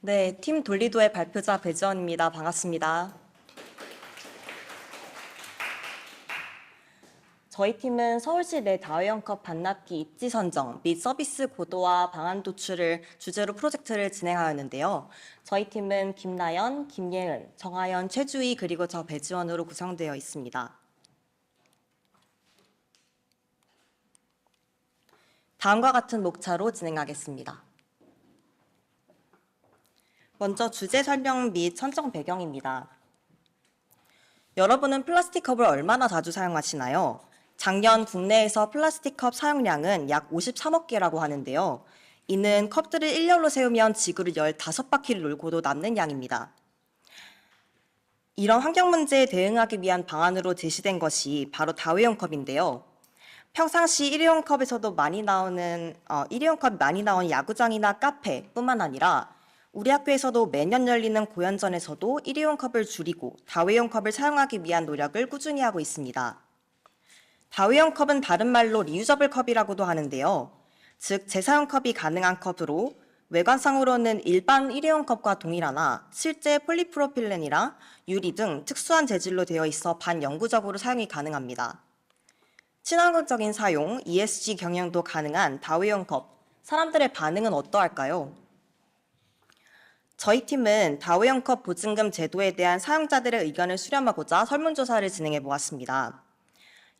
네, 팀 돌리도의 발표자 배지원입니다. 반갑습니다. 저희 팀은 서울시 내 다회용컵 반납기 입지 선정 및 서비스 고도화 방안 도출을 주제로 프로젝트를 진행하였는데요. 저희 팀은 김나연, 김예은, 정하연, 최주희 그리고 저 배지원으로 구성되어 있습니다. 다음과 같은 목차로 진행하겠습니다. 먼저 주제 설명 및 선정 배경입니다. 여러분은 플라스틱 컵을 얼마나 자주 사용하시나요? 작년 국내에서 플라스틱 컵 사용량은 약 53억 개라고 하는데요. 이는 컵들을 일렬로 세우면 지구를 15바퀴를 돌고도 남는 양입니다. 이런 환경 문제에 대응하기 위한 방안으로 제시된 것이 바로 다회용 컵인데요. 평상시 일회용 컵이 많이 나오는 야구장이나 카페뿐만 아니라 우리 학교에서도 매년 열리는 고연전에서도 일회용 컵을 줄이고 다회용 컵을 사용하기 위한 노력을 꾸준히 하고 있습니다. 다회용 컵은 다른 말로 리유저블 컵이라고도 하는데요. 즉 재사용 컵이 가능한 컵으로 외관상으로는 일반 일회용 컵과 동일하나 실제 폴리프로필렌이나 유리 등 특수한 재질로 되어 있어 반영구적으로 사용이 가능합니다. 친환경적인 사용, ESG 경영도 가능한 다회용 컵, 사람들의 반응은 어떠할까요? 저희 팀은 다회용 컵 보증금 제도에 대한 사용자들의 의견을 수렴하고자 설문조사를 진행해 보았습니다.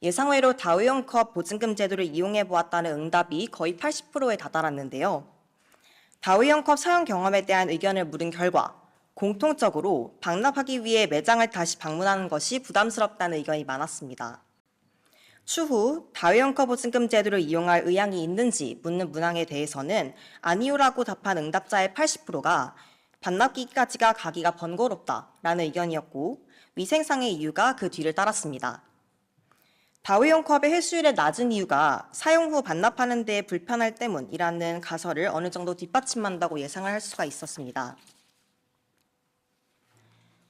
예상외로 다회용 컵 보증금 제도를 이용해 보았다는 응답이 거의 80%에 다다랐는데요. 다회용 컵 사용 경험에 대한 의견을 물은 결과 공통적으로 반납하기 위해 매장을 다시 방문하는 것이 부담스럽다는 의견이 많았습니다. 추후 다회용 컵 보증금 제도를 이용할 의향이 있는지 묻는 문항에 대해서는 아니오라고 답한 응답자의 80%가 반납기까지가 가기가 번거롭다라는 의견이었고 위생상의 이유가 그 뒤를 따랐습니다. 다회용 컵의 회수율이 낮은 이유가 사용 후 반납하는 데 불편할 때문이라는 가설을 어느 정도 뒷받침한다고 예상을 할 수가 있었습니다.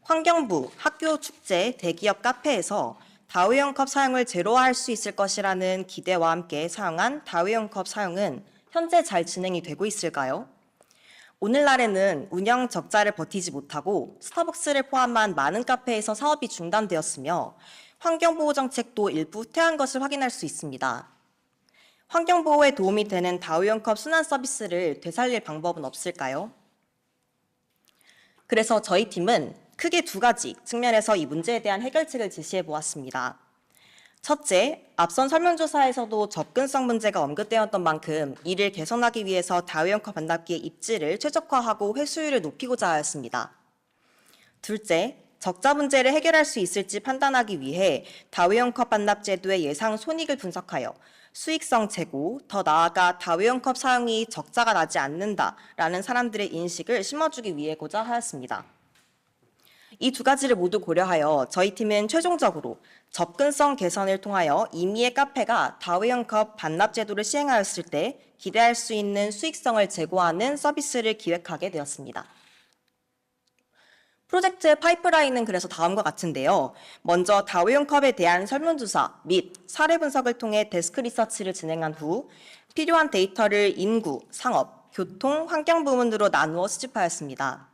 환경부, 학교 축제, 대기업 카페에서 다회용 컵 사용을 제로화할 수 있을 것이라는 기대와 함께 사용한 다회용 컵 사용은 현재 잘 진행이 되고 있을까요? 오늘날에는 운영 적자를 버티지 못하고 스타벅스를 포함한 많은 카페에서 사업이 중단되었으며 환경보호 정책도 일부 후퇴한 것을 확인할 수 있습니다. 환경보호에 도움이 되는 다회용 컵 순환 서비스를 되살릴 방법은 없을까요? 그래서 저희 팀은 크게 두 가지 측면에서 이 문제에 대한 해결책을 제시해 보았습니다. 첫째, 앞선 설문조사에서도 접근성 문제가 언급되었던 만큼 이를 개선하기 위해서 다회용 컵 반납기의 입지를 최적화하고 회수율을 높이고자 하였습니다. 둘째, 적자 문제를 해결할 수 있을지 판단하기 위해 다회용 컵 반납 제도의 예상 손익을 분석하여 수익성 제고, 더 나아가 다회용 컵 사용이 적자가 나지 않는다라는 사람들의 인식을 심어주기 위해고자 하였습니다. 이 두 가지를 모두 고려하여 저희 팀은 최종적으로 접근성 개선을 통하여 임의의 카페가 다회용 컵 반납 제도를 시행하였을 때 기대할 수 있는 수익성을 제고하는 서비스를 기획하게 되었습니다. 프로젝트의 파이프라인은 그래서 다음과 같은데요. 먼저 다회용 컵에 대한 설문조사 및 사례 분석을 통해 데스크 리서치를 진행한 후 필요한 데이터를 인구, 상업, 교통, 환경 부문으로 나누어 수집하였습니다.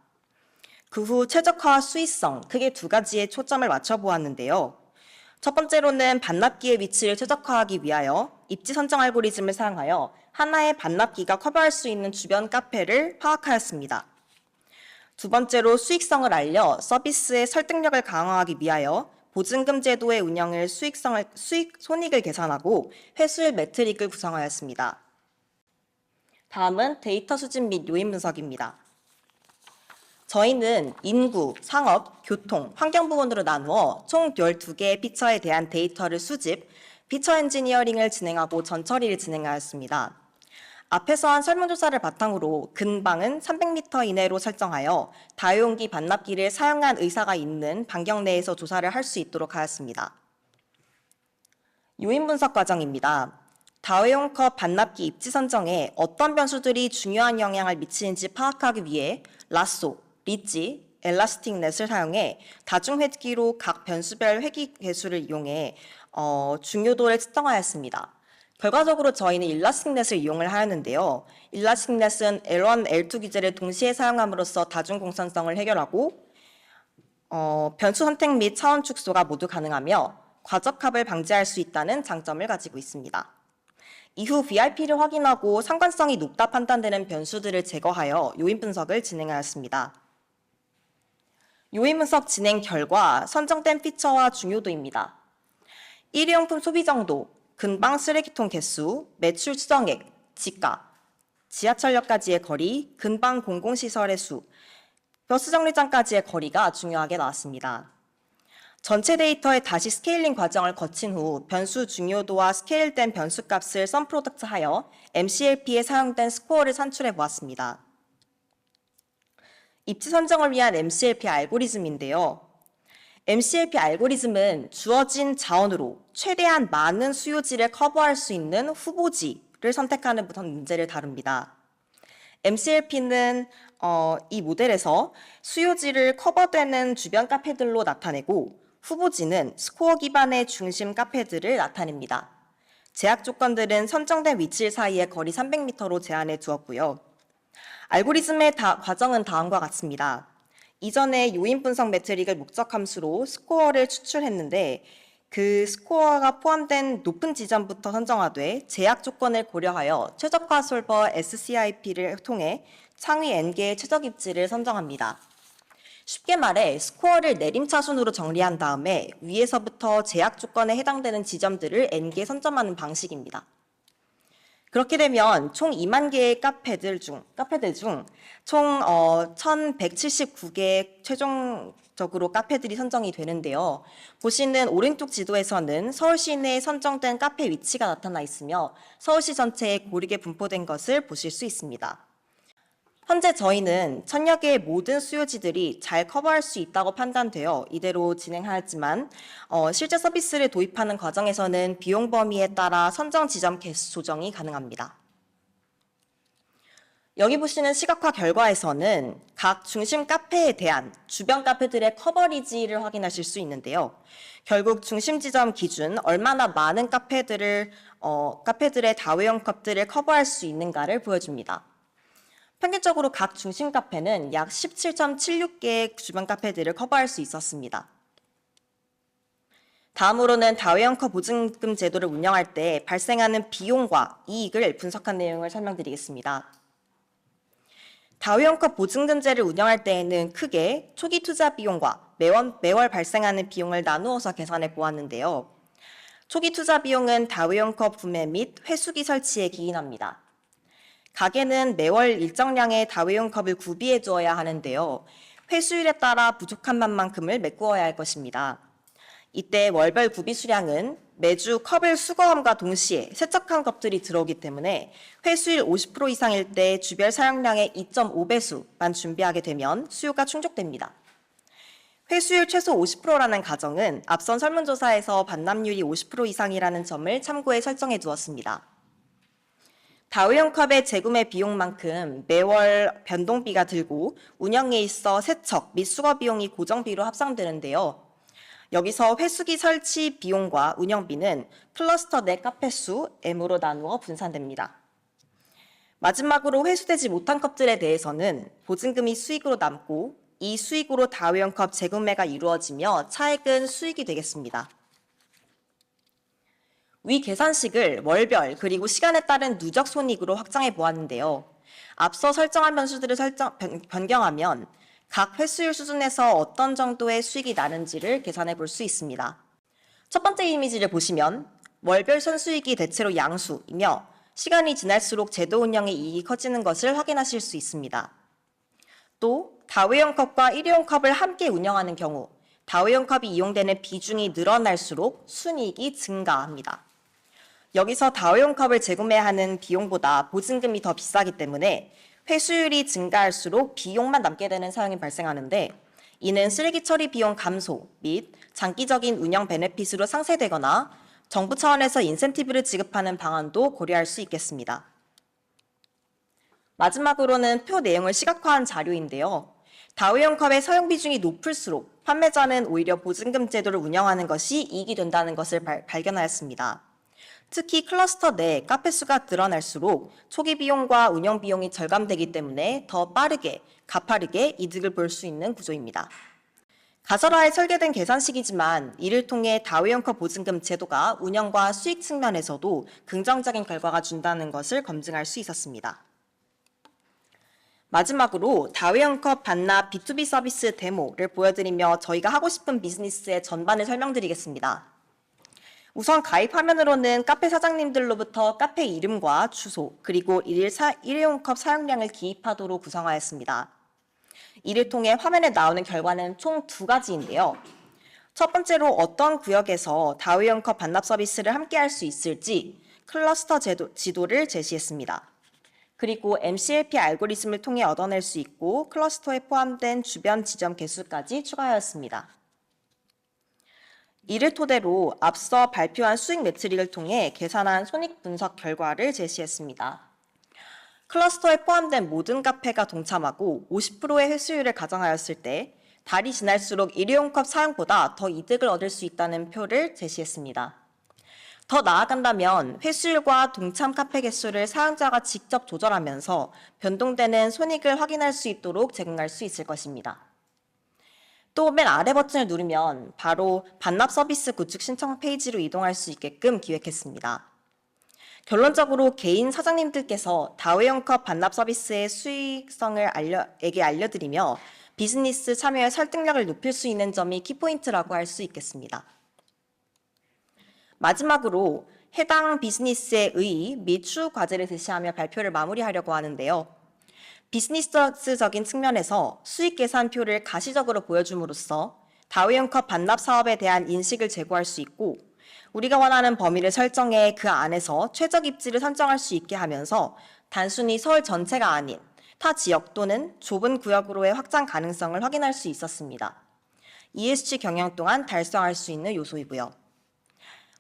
그 후 최적화와 수익성, 크게 두 가지에 초점을 맞춰보았는데요. 첫 번째로는 반납기의 위치를 최적화하기 위하여 입지 선정 알고리즘을 사용하여 하나의 반납기가 커버할 수 있는 주변 카페를 파악하였습니다. 두 번째로 수익성을 알려 서비스의 설득력을 강화하기 위하여 보증금 제도의 운영을 손익을 계산하고 회수율 매트릭을 구성하였습니다. 다음은 데이터 수집 및 요인 분석입니다. 저희는 인구, 상업, 교통, 환경 부문으로 나누어 총 12개의 피처에 대한 데이터를 수집, 피처 엔지니어링을 진행하고 전처리를 진행하였습니다. 앞에서 한 설문조사를 바탕으로 근방은 300m 이내로 설정하여 다용기 반납기를 사용한 의사가 있는 반경 내에서 조사를 할 수 있도록 하였습니다. 요인 분석 과정입니다. 다회용 컵 반납기 입지 선정에 어떤 변수들이 중요한 영향을 미치는지 파악하기 위해 라쏘, 리지, 엘라스틱 넷을 사용해 다중회기로 각 변수별 회기 개수를 이용해 중요도를 측정하였습니다. 결과적으로 저희는 일라스틱넷을 이용을 하였는데요. 일라스틱넷은 L1, L2 기제를 동시에 사용함으로써 다중공산성을 해결하고 변수 선택 및 차원 축소가 모두 가능하며 과적합을 방지할 수 있다는 장점을 가지고 있습니다. 이후 VRP를 확인하고 상관성이 높다 판단되는 변수들을 제거하여 요인 분석을 진행하였습니다. 요인 분석 진행 결과 선정된 피처와 중요도입니다. 일회용품 소비 정도, 근방 쓰레기통 개수, 매출 추정액, 지가, 지하철역까지의 거리, 근방 공공시설의 수, 버스 정류장까지의 거리가 중요하게 나왔습니다. 전체 데이터에 다시 스케일링 과정을 거친 후 변수 중요도와 스케일된 변수값을 썸 프로덕트하여 MCLP에 사용된 스코어를 산출해 보았습니다. 입지 선정을 위한 MCLP 알고리즘인데요. MCLP 알고리즘은 주어진 자원으로 최대한 많은 수요지를 커버할 수 있는 후보지를 선택하는 문제를 다룹니다. MCLP는 이 모델에서 수요지를 커버되는 주변 카페들로 나타내고 후보지는 스코어 기반의 중심 카페들을 나타냅니다. 제약 조건들은 선정된 위치 사이의 거리 300m로 제한해 두었고요. 알고리즘의 과정은 다음과 같습니다. 이전에 요인 분석 매트릭을 목적 함수로 스코어를 추출했는데 그 스코어가 포함된 높은 지점부터 선정하되 제약 조건을 고려하여 최적화 솔버 SCIP를 통해 상위 n개의 최적 입지를 선정합니다. 쉽게 말해 스코어를 내림차순으로 정리한 다음에 위에서부터 제약 조건에 해당되는 지점들을 n개 선점하는 방식입니다. 그렇게 되면 총 2만 개의 카페들 중 총 1,179개의 최종적으로 카페들이 선정이 되는데요. 보시는 오른쪽 지도에서는 서울시 내에 선정된 카페 위치가 나타나 있으며 서울시 전체에 고르게 분포된 것을 보실 수 있습니다. 현재 저희는 1,000여 개의 모든 수요지들이 잘 커버할 수 있다고 판단되어 이대로 진행하였지만 실제 서비스를 도입하는 과정에서는 비용 범위에 따라 선정 지점 개수 조정이 가능합니다. 여기 보시는 시각화 결과에서는 각 중심 카페에 대한 주변 카페들의 커버리지를 확인하실 수 있는데요. 결국 중심 지점 기준 얼마나 많은 카페들의 다회용 컵들을 커버할 수 있는가를 보여줍니다. 평균적으로 각 중심 카페는 약 17.76개의 주변 카페들을 커버할 수 있었습니다. 다음으로는 다회용 컵 보증금 제도를 운영할 때 발생하는 비용과 이익을 분석한 내용을 설명드리겠습니다. 다회용 컵 보증금제를 운영할 때에는 크게 초기 투자 비용과 매월 발생하는 비용을 나누어서 계산해 보았는데요. 초기 투자 비용은 다회용 컵 구매 및 회수기 설치에 기인합니다. 가게는 매월 일정량의 다회용 컵을 구비해 두어야 하는데요. 회수율에 따라 부족한 만큼을 메꾸어야 할 것입니다. 이때 월별 구비 수량은 매주 컵을 수거함과 동시에 세척한 컵들이 들어오기 때문에 회수율 50% 이상일 때 주별 사용량의 2.5배수만 준비하게 되면 수요가 충족됩니다. 회수율 최소 50%라는 가정은 앞선 설문조사에서 반납률이 50% 이상이라는 점을 참고해 설정해 두었습니다. 다회용 컵의 재구매 비용만큼 매월 변동비가 들고 운영에 있어 세척 및 수거 비용이 고정비로 합산되는데요. 여기서 회수기 설치 비용과 운영비는 클러스터 내 카페 수 M으로 나누어 분산됩니다. 마지막으로 회수되지 못한 컵들에 대해서는 보증금이 수익으로 남고 이 수익으로 다회용 컵 재구매가 이루어지며 차액은 수익이 되겠습니다. 위 계산식을 월별 그리고 시간에 따른 누적 손익으로 확장해 보았는데요. 앞서 설정한 변수들을 변경하면 각 회수율 수준에서 어떤 정도의 수익이 나는지를 계산해 볼 수 있습니다. 첫 번째 이미지를 보시면 월별 선수익이 대체로 양수이며 시간이 지날수록 제도 운영의 이익이 커지는 것을 확인하실 수 있습니다. 또 다회용 컵과 일회용 컵을 함께 운영하는 경우 다회용 컵이 이용되는 비중이 늘어날수록 순이익이 증가합니다. 여기서 다회용 컵을 재구매하는 비용보다 보증금이 더 비싸기 때문에 회수율이 증가할수록 비용만 남게 되는 사용이 발생하는데 이는 쓰레기 처리 비용 감소 및 장기적인 운영 베네핏으로 상쇄되거나 정부 차원에서 인센티브를 지급하는 방안도 고려할 수 있겠습니다. 마지막으로는 표 내용을 시각화한 자료인데요. 다회용 컵의 사용 비중이 높을수록 판매자는 오히려 보증금 제도를 운영하는 것이 이익이 된다는 것을 발견하였습니다. 특히 클러스터 내 카페 수가 늘어날수록 초기 비용과 운영 비용이 절감되기 때문에 더 빠르게, 가파르게 이득을 볼 수 있는 구조입니다. 가설화에 설계된 계산식이지만 이를 통해 다우형커 보증금 제도가 운영과 수익 측면에서도 긍정적인 결과가 준다는 것을 검증할 수 있었습니다. 마지막으로 다우형커 반납 B2B 서비스 데모를 보여드리며 저희가 하고 싶은 비즈니스의 전반을 설명드리겠습니다. 우선 가입 화면으로는 카페 사장님들로부터 카페 이름과 주소, 그리고 일회용컵 사용량을 기입하도록 구성하였습니다. 이를 통해 화면에 나오는 결과는 총 2가지인데요. 첫 번째로 어떤 구역에서 다우형컵 반납 서비스를 함께 할 수 있을지 클러스터 지도를 제시했습니다. 그리고 MCLP 알고리즘을 통해 얻어낼 수 있고 클러스터에 포함된 주변 지점 개수까지 추가하였습니다. 이를 토대로 앞서 발표한 수익 매트릭을 통해 계산한 손익 분석 결과를 제시했습니다. 클러스터에 포함된 모든 카페가 동참하고 50%의 회수율을 가정하였을 때 달이 지날수록 일회용컵 사용보다 더 이득을 얻을 수 있다는 표를 제시했습니다. 더 나아간다면 회수율과 동참 카페 개수를 사용자가 직접 조절하면서 변동되는 손익을 확인할 수 있도록 제공할 수 있을 것입니다. 또 맨 아래 버튼을 누르면 바로 반납 서비스 구축 신청 페이지로 이동할 수 있게끔 기획했습니다. 결론적으로 개인 사장님들께서 다우형컵 반납 서비스의 수익성을 알려드리며 비즈니스 참여의 설득력을 높일 수 있는 점이 키포인트라고 할 수 있겠습니다. 마지막으로 해당 비즈니스의 의의 및 추후 과제를 제시하며 발표를 마무리하려고 하는데요. 비즈니스적인 측면에서 수익 계산표를 가시적으로 보여줌으로써 다우형컵 반납 사업에 대한 인식을 제고할 수 있고 우리가 원하는 범위를 설정해 그 안에서 최적 입지를 선정할 수 있게 하면서 단순히 서울 전체가 아닌 타 지역 또는 좁은 구역으로의 확장 가능성을 확인할 수 있었습니다. ESG 경영 또한 달성할 수 있는 요소이고요.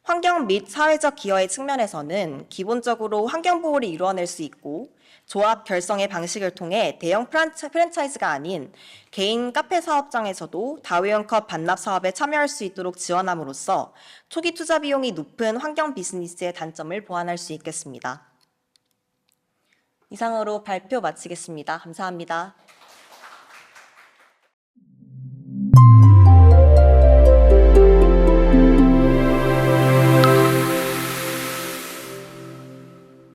환경 및 사회적 기여의 측면에서는 기본적으로 환경 보호를 이루어낼 수 있고 조합 결성의 방식을 통해 대형 프랜차이즈가 아닌 개인 카페 사업장에서도 다우형컵 반납 사업에 참여할 수 있도록 지원함으로써 초기 투자 비용이 높은 환경 비즈니스의 단점을 보완할 수 있겠습니다. 이상으로 발표 마치겠습니다. 감사합니다.